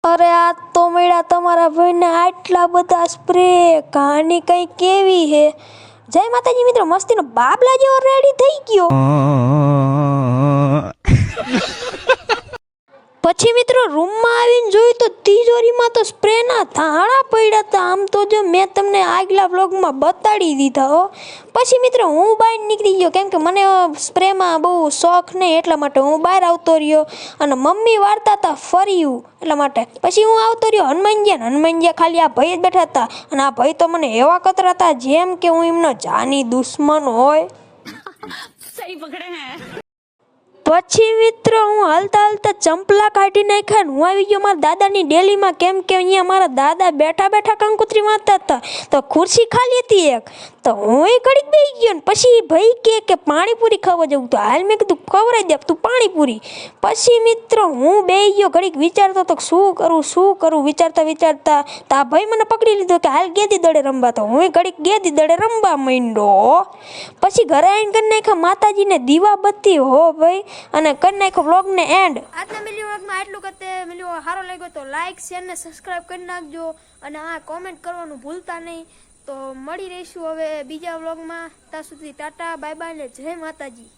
અરે આ તો મળ્યા તમારા ભાઈને આટલા બધા સ્પ્રે કહાની કઈ કેવી હે। જય માતાજી મિત્રો, મસ્તીનો બાબલા જેવો રેડી થઈ ગયો। પછી મિત્રો રૂમમાં આવીને જોયું તો તિજોરીમાં તો સ્પ્રેના ધાણા પડ્યા હતા। આમ તો જો મેં તમને આગલા વ્લોગમાં બતાડી દીધા હો। પછી મિત્રો હું બહાર નીકળી ગયો, કેમ કે મને સ્પ્રેમાં બહુ શોખ નહીં, એટલા માટે હું બહાર આવતો રહ્યો અને મમ્મી વાળતા હતા ફર્યું એટલા માટે। પછી હું આવતો રહ્યો હનુમાનજીયા ખાલી આ ભાઈ જ બેઠા હતા અને આ ભાઈ તો મને એવા કતરાતા જેમ કે હું એમનો જાની દુશ્મન હોય। સહી પકડે હે। પછી મિત્રો હું હાલતા ચંપલા કાઢી નાખ્યા ને હું આવી ગયો મારા દાદાની ડેલીમાં, કેમ કે અહીંયા મારા દાદા બેઠા બેઠા કંકુતરી વાંચતા હતા તો ખુરશી ખાલી હતી એક, તો હું ઘડીક બેસી ગયો ને પછી ભાઈ કે પાણીપુરી ખાવા જવું, તો હાલ મેં કીધું ખવડાવી દે તું પાણીપુરી। પછી મિત્રો હું બેસી ગયો ઘડીક વિચારતો તો શું કરું વિચારતા તો આ ભાઈ મને પકડી લીધો કે હાલ ગેદી દડે રમવા, તો હું ઘડીક ગેદી દડે રમવા માંડ્યો। પછી ઘરે આવીને કરી નાખ્યા માતાજીને દીવા બત્તી હો ભાઈ, અને કરી નાખ્યો વ્લોગને એન્ડ। આજના મિલી વ્લોગમાં આટલું કરતે મિલી સારો લાગ્યો તો લાઈક શેર ને સબસ્ક્રાઇબ કરી નાખજો અને હા કોમેન્ટ કરવાનું ભૂલતા નહીં। તો મળી રહીશું હવે બીજા વ્લોગમાં, ત્યાં સુધી ટાટા બાય બાય ને જય માતાજી।